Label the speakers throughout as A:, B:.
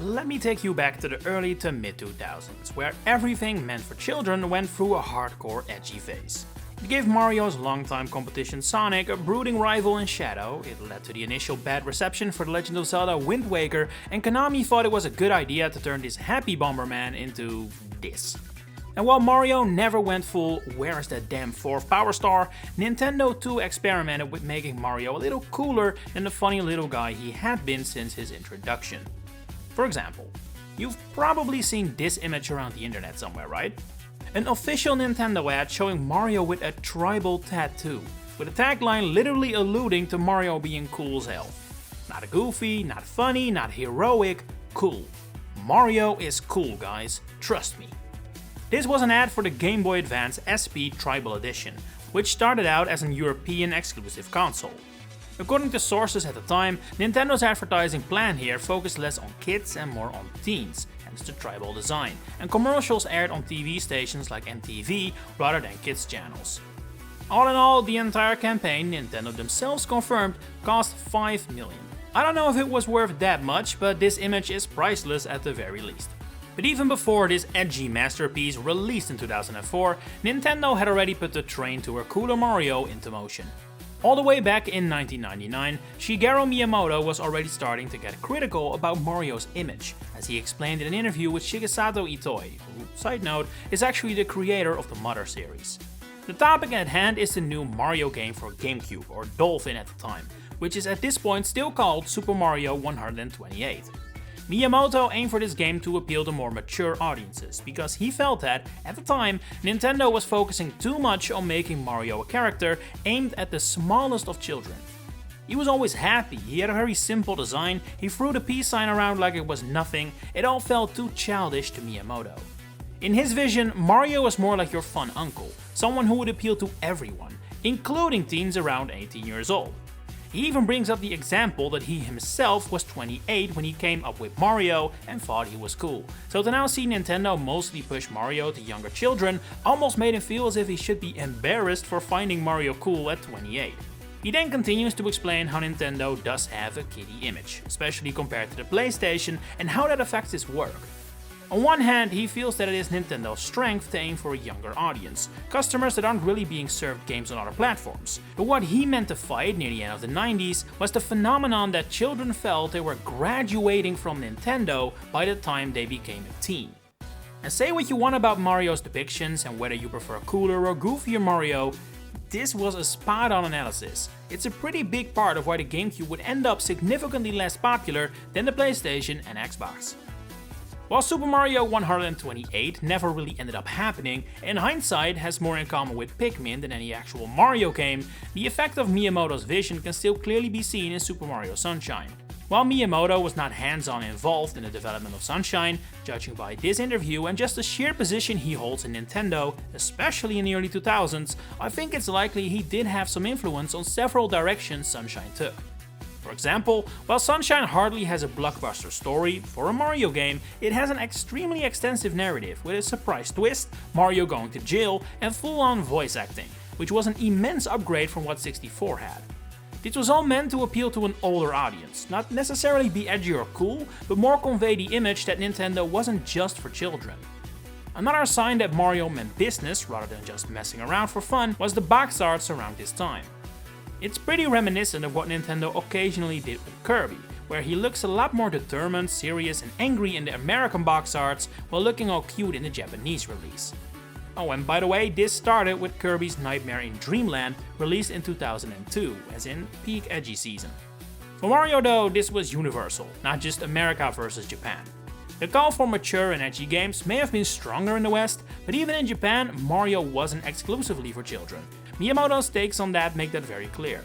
A: let me take you back to the early to mid 2000s, where everything meant for children went through a hardcore edgy phase. It gave Mario's longtime competition Sonic a brooding rival in Shadow, it led to the initial bad reception for The Legend of Zelda Wind Waker, and Konami thought it was a good idea to turn this happy Bomberman into this. And while Mario never went full "where's that damn fourth Power Star", Nintendo too experimented with making Mario a little cooler than the funny little guy he had been since his introduction. For example, you've probably seen this image around the internet somewhere, right? An official Nintendo ad showing Mario with a tribal tattoo, with a tagline literally alluding to Mario being cool as hell. Not goofy, not funny, not heroic, cool. Mario is cool, guys, trust me. This was an ad for the Game Boy Advance SP Tribal Edition, which started out as an European exclusive console. According to sources at the time, Nintendo's advertising plan here focused less on kids and more on teens, hence the tribal design, and commercials aired on TV stations like MTV rather than kids channels. All in all, the entire campaign, Nintendo themselves confirmed, cost $5 million. I don't know if it was worth that much, but this image is priceless at the very least. But even before this edgy masterpiece released in 2004, Nintendo had already put the train to a cooler Mario into motion. All the way back in 1999, Shigeru Miyamoto was already starting to get critical about Mario's image, as he explained in an interview with Shigesato Itoi, who, side note, is actually the creator of the Mother series. The topic at hand is the new Mario game for GameCube, or Dolphin at the time, which is at this point still called Super Mario 128. Miyamoto aimed for this game to appeal to more mature audiences, because he felt that, at the time, Nintendo was focusing too much on making Mario a character aimed at the smallest of children. He was always happy, he had a very simple design, he threw the peace sign around like it was nothing, it all felt too childish to Miyamoto. In his vision, Mario was more like your fun uncle, someone who would appeal to everyone, including teens around 18 years old. He even brings up the example that he himself was 28 when he came up with Mario and thought he was cool. So to now see Nintendo mostly push Mario to younger children almost made him feel as if he should be embarrassed for finding Mario cool at 28. He then continues to explain how Nintendo does have a kiddie image, especially compared to the PlayStation, and how that affects his work. On one hand, he feels that it is Nintendo's strength to aim for a younger audience, customers that aren't really being served games on other platforms. But what he meant to fight near the end of the 90s was the phenomenon that children felt they were graduating from Nintendo by the time they became a teen. And say what you want about Mario's depictions and whether you prefer cooler or goofier Mario, this was a spot-on analysis. It's a pretty big part of why the GameCube would end up significantly less popular than the PlayStation and Xbox. While Super Mario 128 never really ended up happening, in hindsight has more in common with Pikmin than any actual Mario game, the effect of Miyamoto's vision can still clearly be seen in Super Mario Sunshine. While Miyamoto was not hands-on involved in the development of Sunshine, judging by this interview and just the sheer position he holds in Nintendo, especially in the early 2000s, I think it's likely he did have some influence on several directions Sunshine took. For example, while Sunshine hardly has a blockbuster story, for a Mario game, it has an extremely extensive narrative with a surprise twist, Mario going to jail, and full-on voice acting, which was an immense upgrade from what 64 had. This was all meant to appeal to an older audience, not necessarily be edgy or cool, but more convey the image that Nintendo wasn't just for children. Another sign that Mario meant business rather than just messing around for fun was the box arts around this time. It's pretty reminiscent of what Nintendo occasionally did with Kirby, where he looks a lot more determined, serious and angry in the American box arts while looking all cute in the Japanese release. Oh, and by the way, this started with Kirby's Nightmare in Dreamland, released in 2002, as in peak edgy season. For Mario though, this was universal, not just America versus Japan. The call for mature and edgy games may have been stronger in the West, but even in Japan, Mario wasn't exclusively for children. Miyamoto's takes on that make that very clear.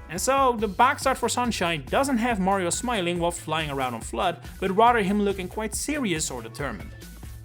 A: And so, the box art for Sunshine doesn't have Mario smiling while flying around on FLUDD, but rather him looking quite serious or determined.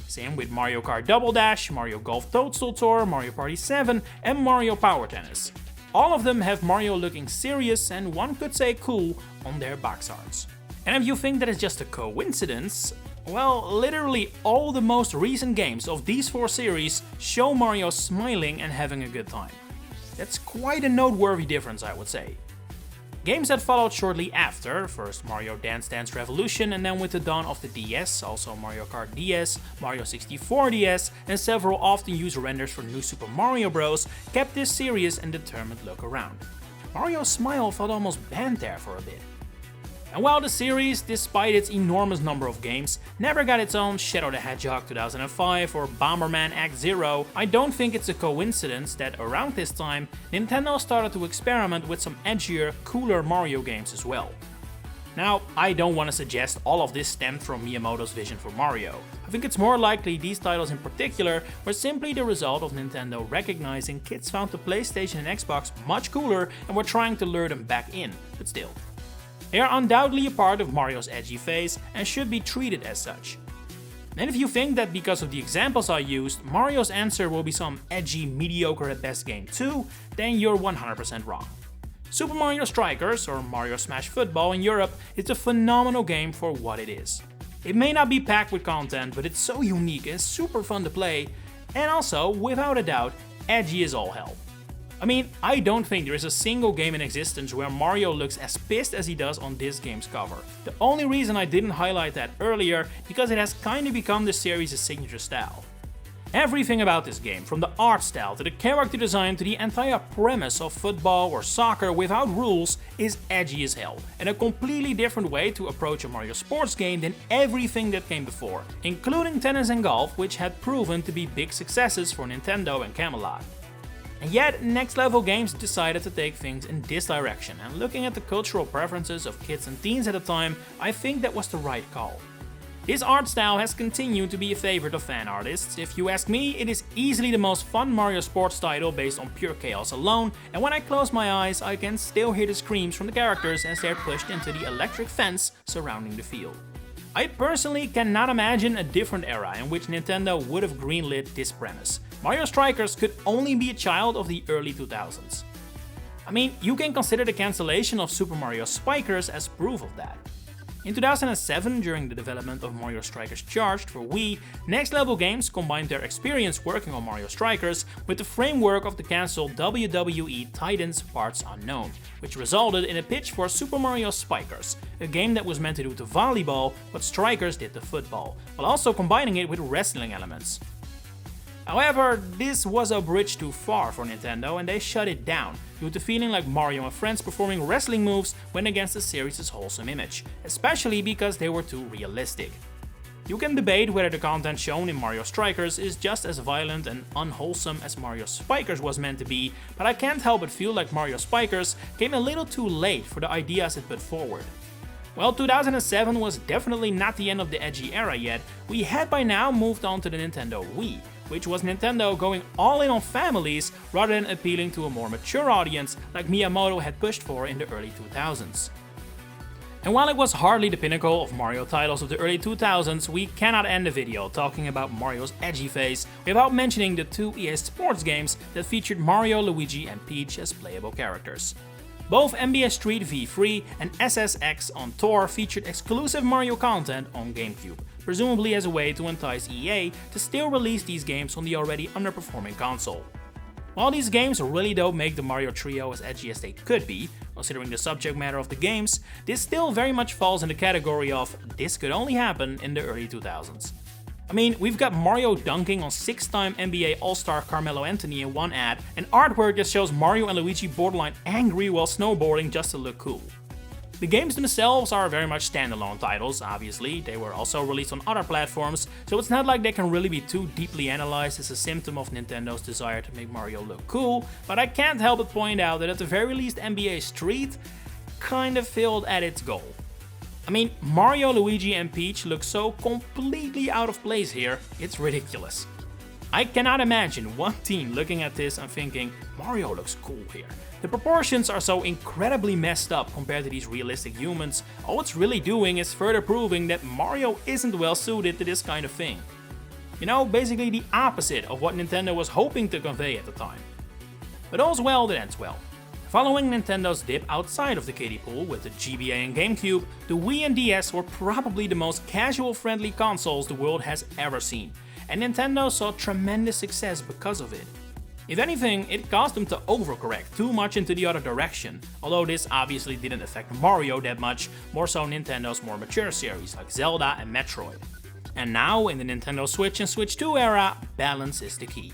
A: Same with Mario Kart Double Dash, Mario Golf Toadstool Tour, Mario Party 7 and Mario Power Tennis. All of them have Mario looking serious and one could say cool on their box arts. And if you think that is just a coincidence, well, literally all the most recent games of these four series show Mario smiling and having a good time. That's quite a noteworthy difference, I would say. Games that followed shortly after, first Mario Dance Dance Revolution, and then with the dawn of the DS, also Mario Kart DS, Mario 64 DS, and several often used renders for New Super Mario Bros, kept this serious and determined look around. Mario's smile felt almost banned there for a bit. And while the series, despite its enormous number of games, never got its own Shadow the Hedgehog 2005 or Bomberman Act Zero, I don't think it's a coincidence that around this time, Nintendo started to experiment with some edgier, cooler Mario games as well. Now, I don't want to suggest all of this stemmed from Miyamoto's vision for Mario. I think it's more likely these titles in particular were simply the result of Nintendo recognizing kids found the PlayStation and Xbox much cooler and were trying to lure them back in, but still. They are undoubtedly a part of Mario's edgy phase and should be treated as such. And if you think that because of the examples I used, Mario's answer will be some edgy, mediocre at best game too, then you're 100% wrong. Super Mario Strikers, or Mario Smash Football in Europe, is a phenomenal game for what it is. It may not be packed with content, but it's so unique and super fun to play, and also, without a doubt, edgy as all hell. I mean, I don't think there is a single game in existence where Mario looks as pissed as he does on this game's cover. The only reason I didn't highlight that earlier, because it has kinda become the series' signature style. Everything about this game, from the art style to the character design to the entire premise of football or soccer without rules, is edgy as hell, and a completely different way to approach a Mario sports game than everything that came before, including tennis and golf, which had proven to be big successes for Nintendo and Camelot. And yet, Next Level Games decided to take things in this direction, and looking at the cultural preferences of kids and teens at the time, I think that was the right call. This art style has continued to be a favorite of fan artists. If you ask me, it is easily the most fun Mario sports title based on pure chaos alone, and when I close my eyes, I can still hear the screams from the characters as they're pushed into the electric fence surrounding the field. I personally cannot imagine a different era in which Nintendo would have greenlit this premise. Mario Strikers could only be a child of the early 2000s. I mean, you can consider the cancellation of Super Mario Spikers as proof of that. In 2007, during the development of Mario Strikers Charged for Wii, Next Level Games combined their experience working on Mario Strikers with the framework of the cancelled WWE Titans Parts Unknown, which resulted in a pitch for Super Mario Spikers, a game that was meant to do to volleyball what Strikers did to football, while also combining it with wrestling elements. However, this was a bridge too far for Nintendo and they shut it down, due to feeling like Mario and friends performing wrestling moves went against the series' wholesome image, especially because they were too realistic. You can debate whether the content shown in Mario Strikers is just as violent and unwholesome as Mario Spikers was meant to be, but I can't help but feel like Mario Spikers came a little too late for the ideas it put forward. While 2007 was definitely not the end of the edgy era yet, we had by now moved on to the Nintendo Wii, which was Nintendo going all in on families rather than appealing to a more mature audience like Miyamoto had pushed for in the early 2000s. And while it was hardly the pinnacle of Mario titles of the early 2000s, we cannot end the video talking about Mario's edgy phase without mentioning the two EA Sports games that featured Mario, Luigi and Peach as playable characters. Both NBA Street V3 and SSX on Tour featured exclusive Mario content on GameCube, presumably as a way to entice EA to still release these games on the already underperforming console. While these games really don't make the Mario trio as edgy as they could be, considering the subject matter of the games, this still very much falls in the category of this could only happen in the early 2000s. I mean, we've got Mario dunking on 6-time NBA All-Star Carmelo Anthony in one ad, and artwork that shows Mario and Luigi borderline angry while snowboarding just to look cool. The games themselves are very much standalone titles, obviously. They were also released on other platforms, so it's not like they can really be too deeply analyzed as a symptom of Nintendo's desire to make Mario look cool, but I can't help but point out that at the very least NBA Street kind of failed at its goal. I mean, Mario, Luigi and Peach look so completely out of place here, it's ridiculous. I cannot imagine one teen looking at this and thinking, Mario looks cool here. The proportions are so incredibly messed up compared to these realistic humans, all it's really doing is further proving that Mario isn't well suited to this kind of thing. You know, basically the opposite of what Nintendo was hoping to convey at the time. But all's well that ends well. Following Nintendo's dip outside of the kiddie pool with the GBA and GameCube, the Wii and DS were probably the most casual-friendly consoles the world has ever seen, and Nintendo saw tremendous success because of it. If anything, it caused them to overcorrect too much into the other direction, although this obviously didn't affect Mario that much, more so Nintendo's more mature series like Zelda and Metroid. And now, in the Nintendo Switch and Switch 2 era, balance is the key.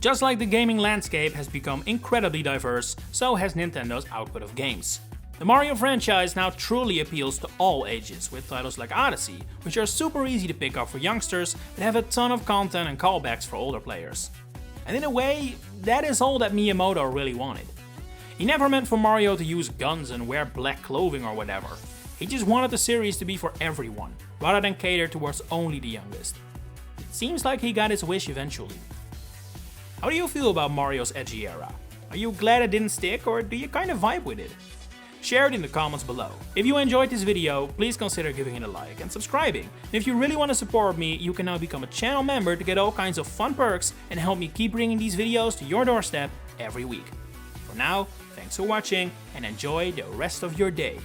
A: Just like the gaming landscape has become incredibly diverse, so has Nintendo's output of games. The Mario franchise now truly appeals to all ages, with titles like Odyssey, which are super easy to pick up for youngsters, but have a ton of content and callbacks for older players. And in a way, that is all that Miyamoto really wanted. He never meant for Mario to use guns and wear black clothing or whatever. He just wanted the series to be for everyone, rather than cater towards only the youngest. It seems like he got his wish eventually. How do you feel about Mario's Edgy era? Are you glad it didn't stick, or do you kind of vibe with it? Share it in the comments below. If you enjoyed this video, please consider giving it a like and subscribing. And if you really want to support me, you can now become a channel member to get all kinds of fun perks and help me keep bringing these videos to your doorstep every week. For now, thanks for watching and enjoy the rest of your day.